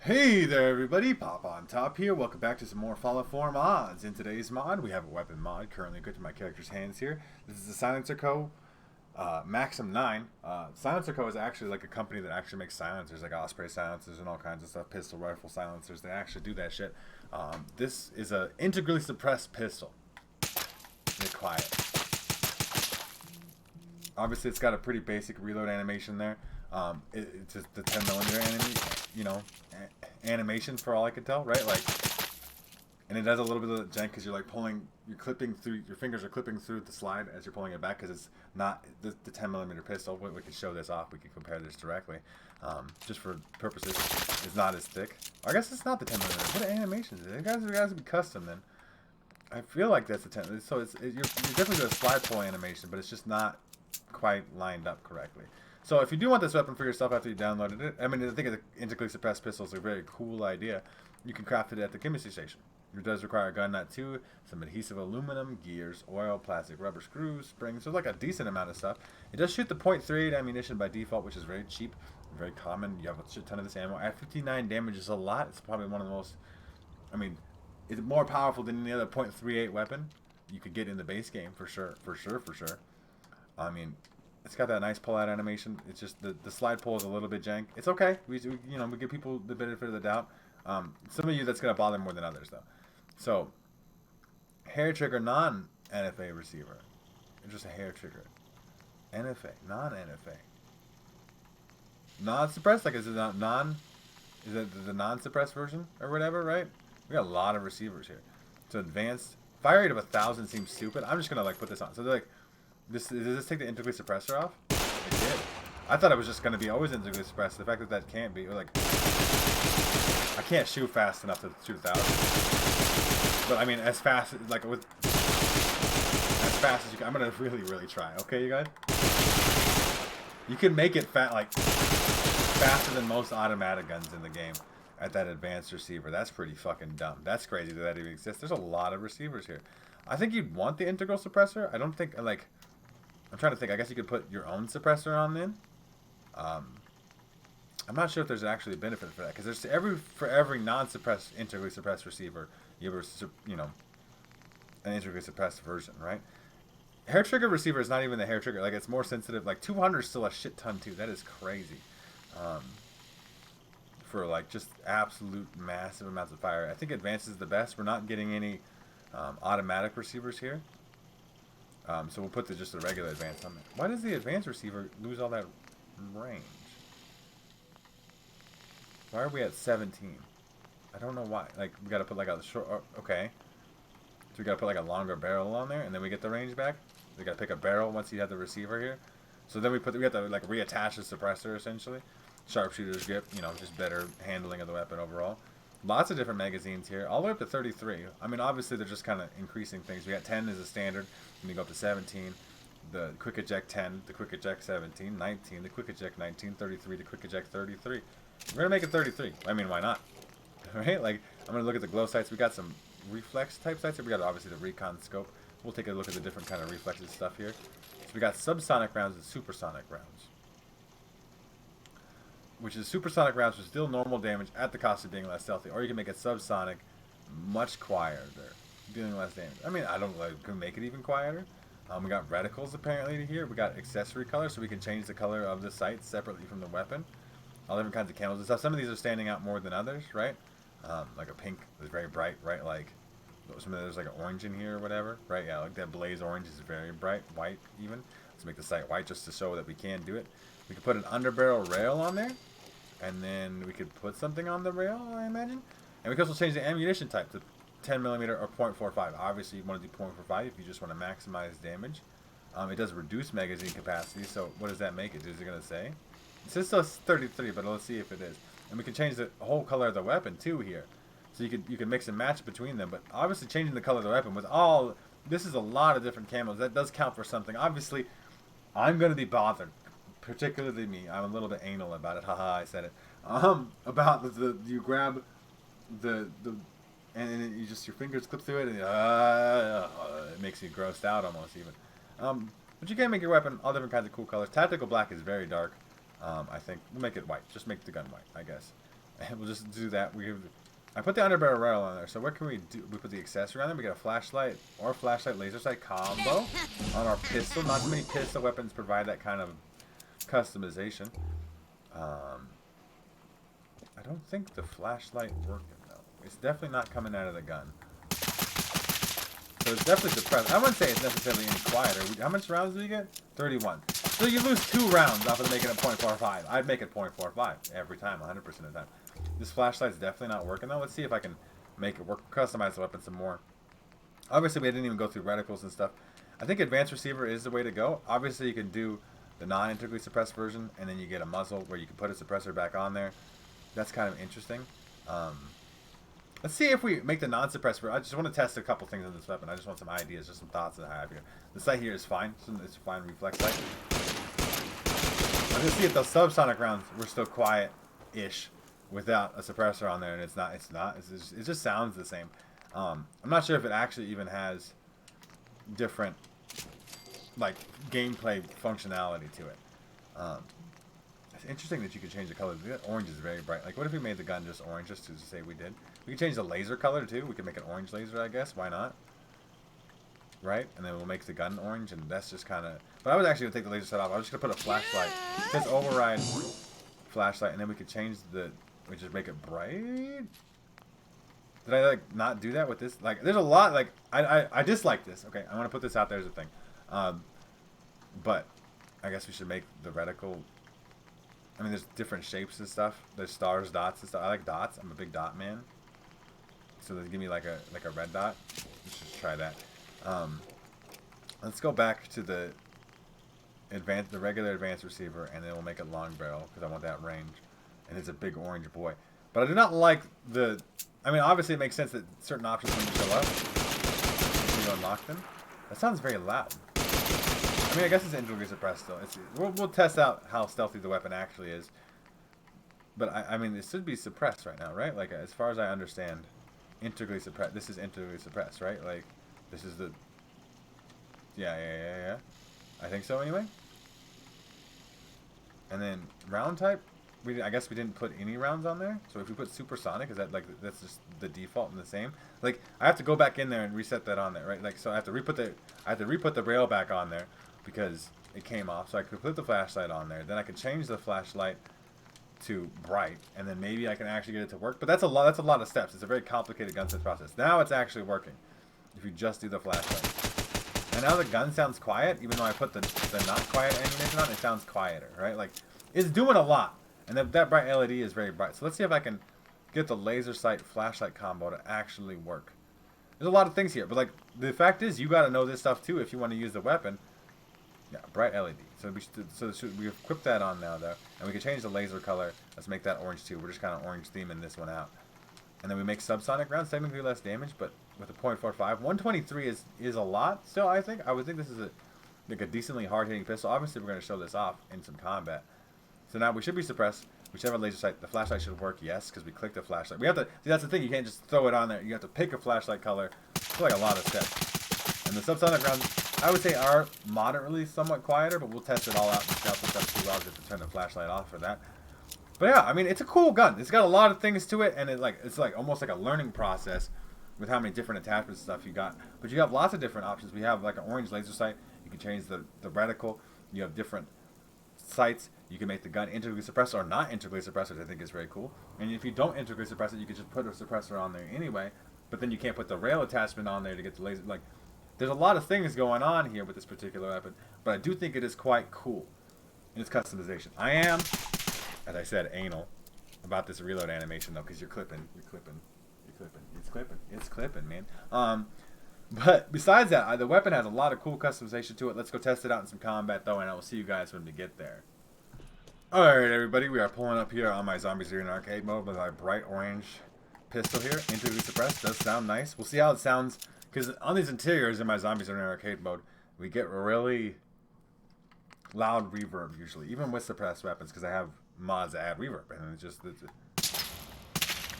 Hey there everybody, Pop on Top here. Welcome back to some more Fallout 4 mods. In today's mod, we have a weapon mod currently good to my character's hands here. This is the SilencerCo Maxim 9. SilencerCo is actually like a company that actually makes silencers, like Osprey silencers and all kinds of stuff, pistol rifle silencers. They actually do that shit. This is a integrally suppressed pistol. They're quiet. Obviously, it's got a pretty basic reload animation there. It's just the 10mm animation for all I could tell, right? Like, and it does a little bit of jank because you're like you're clipping through, your fingers are clipping through the slide as you're pulling it back because it's not the 10mm pistol. We can show this off. We can compare this directly, just for purposes. It's not as thick. I guess it's not the 10mm. What animations is it? It guys be custom then. I feel like that's the 10. So you're definitely doing a slide pull animation, but it's just not quite lined up correctly. So if you do want this weapon for yourself after you downloaded it, I mean, I think the integrally suppressed pistol is a very cool idea. You can craft it at the chemistry station. It does require a gun nut too, some adhesive aluminum, gears, oil, plastic rubber screws, springs. So like a decent amount of stuff. It does shoot the .38 ammunition by default, which is very cheap, very common. You have a shit ton of this ammo. At 59 damage is a lot. It's probably one of the most, I mean, it's more powerful than any other .38 weapon you could get in the base game, for sure. I mean, it's got that nice pull-out animation. It's just the slide pull is a little bit jank. It's okay. We give people the benefit of the doubt. Some of you that's gonna bother more than others though. So, hair trigger non-NFA receiver. It's just a hair trigger. NFA, non-NFA, non-suppressed. Like is it not non? Is it the non-suppressed version or whatever? Right? We got a lot of receivers here. So advanced fire rate of 1,000 seems stupid. I'm just gonna like put this on. So they're like. Does this take the integrally suppressor off? It did. I thought it was just going to be always integrally suppressed. The fact that can't be, like, I can't shoot fast enough to shoot 1,000. But I mean, as fast as you can. I'm going to really try. Okay, you guys? You can make it faster than most automatic guns in the game at that advanced receiver. That's pretty fucking dumb. That's crazy that even exists. There's a lot of receivers here. I think you'd want the integral suppressor. I don't think, like, I'm trying to think. I guess you could put your own suppressor on then. I'm not sure if there's actually a benefit for that because there's for every non-suppressed integrally suppressed receiver, you have an integrally suppressed version, right? Hair trigger receiver is not even the hair trigger. Like it's more sensitive. Like 200 is still a shit ton too. That is crazy. For like just absolute massive amounts of fire. I think advanced is the best. We're not getting any automatic receivers here. So we'll put just the regular advanced on there. Why does the advanced receiver lose all that range? Why are we at 17? I don't know why. Like, we gotta put like a short, okay. So we gotta put like a longer barrel on there, and then we get the range back. We gotta pick a barrel once you have the receiver here. So then we have to like reattach the suppressor essentially. Sharpshooter's grip, just better handling of the weapon overall. Lots of different magazines here, all the way up to 33. I mean, obviously they're just kind of increasing things. We got 10 as a standard, and you go up to 17, the quick eject 10, the quick eject 17, 19, the quick eject 19, 33, the quick eject 33. We're gonna make it 33. I mean, why not? Right? Like, I'm gonna look at the glow sights. We got some reflex type sights. We got obviously the recon scope. We'll take a look at the different kind of reflexes stuff here. So we got subsonic rounds and supersonic rounds. Which is supersonic rounds with still normal damage at the cost of being less stealthy, or you can make it subsonic, much quieter, dealing less damage. I mean, I don't like can make it even quieter. We got reticles apparently here. We got accessory color, so we can change the color of the sights separately from the weapon. All different kinds of candles and stuff. Some of these are standing out more than others, right? Like a pink is very bright, right? Like there's like an orange in here or whatever, right? Yeah, like that blaze orange is very bright, white even. Let's make the sight white just to show that we can do it. We could put an underbarrel rail on there, and then we could put something on the rail, I imagine. And we could also change the ammunition type to 10mm or .45. Obviously, you want to do .45 if you just want to maximize damage. It does reduce magazine capacity, so what does that make it? Is it going to say? It says still 33, but let's see if it is. And we can change the whole color of the weapon, too, here. So you can mix and match between them, but obviously changing the color of the weapon with all... This is a lot of different camos. That does count for something. Obviously, I'm going to be bothered. Particularly me. I'm a little bit anal about it. Haha, I said it. About you grab and then you just your fingers clip through it and it makes you grossed out almost even. But you can make your weapon all different kinds of cool colors. Tactical black is very dark. I think we'll make it white. Just make the gun white, I guess. And we'll just do that. I put the underbarrel rail on there. So what can we do? We put the accessory on there. We got a flashlight or flashlight laser sight combo on our pistol. Not too many pistol weapons provide that kind of customization. I don't think the flashlight working though. It's definitely not coming out of the gun. So it's definitely suppressed. I wouldn't say it's necessarily any quieter. How much rounds do you get? 31. So you lose 2 rounds off of making it .45. I'd make it .45 every time, 100% of the time. This flashlight's definitely not working though. Let's see if I can make it work. Customize the weapon some more. Obviously, we didn't even go through reticles and stuff. I think advanced receiver is the way to go. Obviously, you can do the non-integrally suppressed version, and then you get a muzzle where you can put a suppressor back on there. That's kind of interesting. Let's see if we make the non-suppressed version. I just want to test a couple things on this weapon. I just want some ideas, just some thoughts that I have here. The sight here is fine. It's a fine reflex sight. I'm going to see if those subsonic rounds were still quiet-ish without a suppressor on there, and it's not. It just sounds the same. I'm not sure if it actually even has different, like, gameplay functionality to it. It's interesting that you could change the color. Orange is very bright. Like, what if we made the gun just orange, just to say we did? We could change the laser color, too. We could make an orange laser, I guess. Why not? Right? And then we'll make the gun orange, and that's just kind of... But I was actually going to take the laser set off. I was just going to put a flashlight. It says override flashlight, and then we could change the... We just make it bright? Did I, like, not do that with this? Like, there's a lot, like... I dislike this. Okay, I want to put this out there as a thing. But I guess we should make the reticle... I mean, there's different shapes and stuff. There's stars, dots, and stuff. I like dots. I'm a big dot man. So they give me like a red dot. Let's just try that. Let's go back to the regular advanced receiver, and then we'll make it long barrel because I want that range. And it's a big orange boy. But I do not like the. I mean, obviously it makes sense that certain options when you show up, you unlock them. That sounds very loud. I mean, I guess it's integrally suppressed still. We'll test out how stealthy the weapon actually is. But I mean, it should be suppressed right now, right? Like, as far as I understand, integrally suppressed. This is integrally suppressed, right? Like, this is the... Yeah. I think so, anyway. And then, round type, I guess we didn't put any rounds on there. So if we put supersonic, is that, like, that's just the default and the same? Like, I have to go back in there and reset that on there, right? Like, so I have to re-put the rail back on there because it came off. So I could put the flashlight on there. Then I could change the flashlight to bright, and then maybe I can actually get it to work. But that's a lot of steps. It's a very complicated gun set process. Now it's actually working if you just do the flashlight. And now the gun sounds quiet, even though I put the not quiet ammunition on, it sounds quieter, right? Like, it's doing a lot. And that bright LED is very bright. So let's see if I can get the laser sight flashlight combo to actually work. There's a lot of things here, but like the fact is, you got to know this stuff too if you want to use the weapon. Yeah, bright LED. So we equip that on now though, and we can change the laser color. Let's make that orange too. We're just kind of orange theming this one out, and then we make subsonic rounds, technically less damage, but with a .45, 123 is a lot. Still, I would think this is like a decently hard hitting pistol. Obviously, we're going to show this off in some combat. So now we should be suppressed. We should have a laser sight. The flashlight should work, yes, because we clicked the flashlight. We have to. See, that's the thing. You can't just throw it on there. You have to pick a flashlight color. It's like a lot of steps. And the subsonic rounds, I would say, are moderately somewhat quieter, but we'll test it all out and scout this up too. I'll just turn the flashlight off for that. But yeah, I mean, it's a cool gun. It's got a lot of things to it, and it's like almost like a learning process with how many different attachments and stuff you got. But you have lots of different options. We have like an orange laser sight. You can change the reticle. You have different sights. You can make the gun integrally suppressed or not integrally suppressed, which I think is very cool. And if you don't integrally suppress it, you can just put a suppressor on there anyway. But then you can't put the rail attachment on there to get the laser. Like, there's a lot of things going on here with this particular weapon. But I do think it is quite cool in its customization. I am, as I said, anal about this reload animation though, because you're clipping. It's clipping, man. But besides that, the weapon has a lot of cool customization to it. Let's go test it out in some combat though, and I will see you guys when we get there. Alright everybody, we are pulling up here on my Zombies Here in Arcade mode with our bright orange pistol here. Integrally suppressed, does sound nice. We'll see how it sounds, because on these interiors in my Zombies Here in Arcade mode, we get really loud reverb usually, even with suppressed weapons, because I have mods that add reverb, and it's just...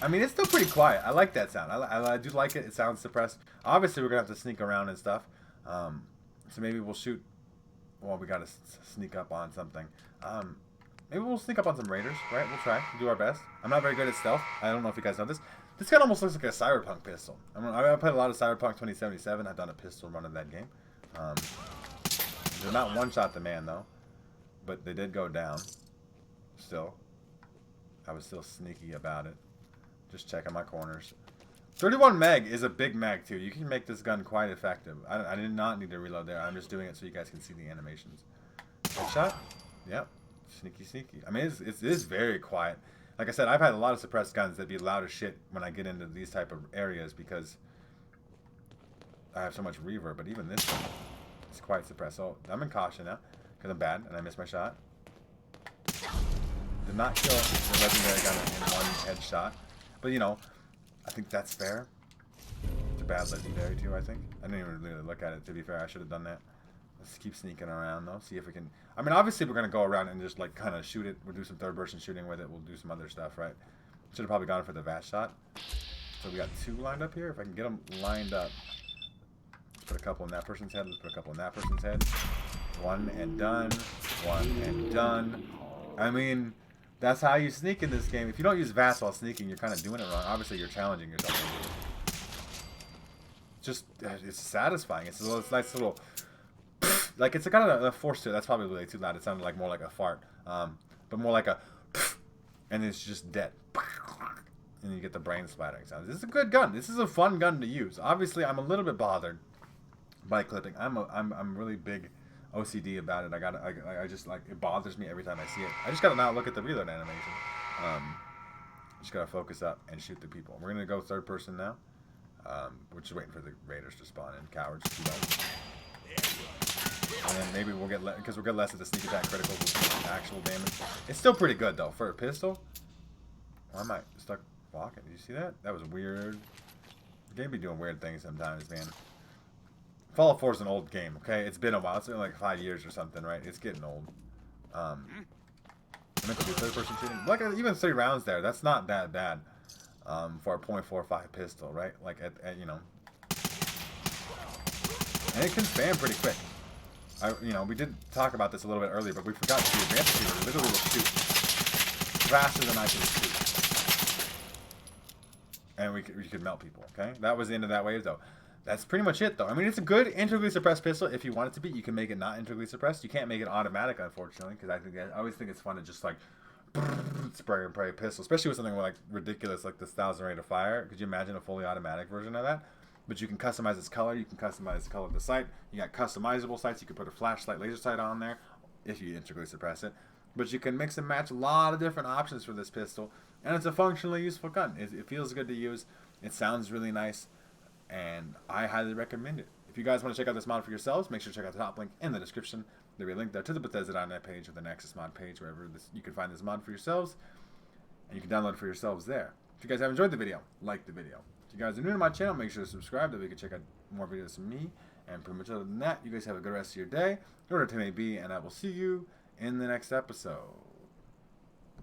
I mean, it's still pretty quiet. I like that sound. I do like it. It sounds suppressed. Obviously, we're going to have to sneak around and stuff. So maybe we'll shoot... Well, we got to sneak up on something. Maybe we'll sneak up on some raiders, right? We'll try. We'll do our best. I'm not very good at stealth. I don't know if you guys know this. This gun almost looks like a Cyberpunk pistol. I played a lot of Cyberpunk 2077. I've done a pistol run of that game. Did not one-shot the man, though. But they did go down. Still. I was still sneaky about it. Just checking my corners. 31 meg is a big mag, too. You can make this gun quite effective. I did not need to reload there. I'm just doing it so you guys can see the animations. Headshot? Yep. Sneaky, sneaky. I mean, it is very quiet. Like I said, I've had a lot of suppressed guns that be loud as shit when I get into these type of areas because I have so much reverb. But even this one is quite suppressed. So I'm in caution now because I'm bad and I missed my shot. Did not kill the legendary gun in one headshot. But, you know, I think that's fair. It's a bad legendary, too, I think. I didn't even really look at it, to be fair. I should have done that. Let's keep sneaking around, though. See if we can... I mean, obviously, we're going to go around and just, like, kind of shoot it. We'll do some third-person shooting with it. We'll do some other stuff, right? Should have probably gone for the VAT shot. So we got 2 lined up here. If I can get them lined up. Let's put a couple in that person's head. Let's put a couple in that person's head. 1 and done. 1 and done. I mean... That's how you sneak in this game. If you don't use VATS while sneaking, you're kind of doing it wrong. Obviously, you're challenging yourself. Just, it's satisfying. It's a nice little, like it's got a force to it. That's probably really too loud. It sounded like more like a fart, but more like a, and it's just dead. And you get the brain splattering sounds. This is a good gun. This is a fun gun to use. Obviously, I'm a little bit bothered by clipping. I'm really big OCD about it. I just like it bothers me every time I see it. I just gotta now look at the reload animation. Just gotta focus up and shoot the people. We're gonna go third person now. We're just waiting for the raiders to spawn in. Cowards. And then maybe we'll get because we'll get less of the sneak attack criticals with actual damage. It's still pretty good though for a pistol. Why am I stuck walking? Did you see that? That was weird. The game be doing weird things sometimes, man. Fallout 4 is an old game, okay? It's been a while. It's been like 5 years or something, right? It's getting old. I meant to do third-person shooting. Like, even 3 rounds there. That's not that bad for a .45 pistol, right? Like, you know. And it can spam pretty quick. You know, we did talk about this a little bit earlier, but we forgot to do advanced shooter. Literally will shoot faster than I can shoot. And we could melt people, okay? That was the end of that wave, though. That's pretty much it, though. I mean, it's a good integrally suppressed pistol. If you want it to be, you can make it not integrally suppressed. You can't make it automatic, unfortunately, because I always think it's fun to just, like, spray and pray pistol, especially with something like ridiculous like this 1000 rate of fire. Could you imagine a fully automatic version of that? But you can customize its color. You can customize the color of the sight. You got customizable sights. You can put a flashlight laser sight on there if you integrally suppress it. But you can mix and match a lot of different options for this pistol, and it's a functionally useful gun. It feels good to use. It sounds really nice. And I highly recommend it. If you guys want to check out this mod for yourselves, make sure to check out the top link in the description. There'll be a link there to the Bethesda.net page or the Nexus mod page, wherever you can find this mod for yourselves. And you can download it for yourselves there. If you guys have enjoyed the video, like the video. If you guys are new to my channel, make sure to subscribe so we can check out more videos from me. And pretty much other than that, you guys have a good rest of your day, whatever it may be, and I will see you in the next episode.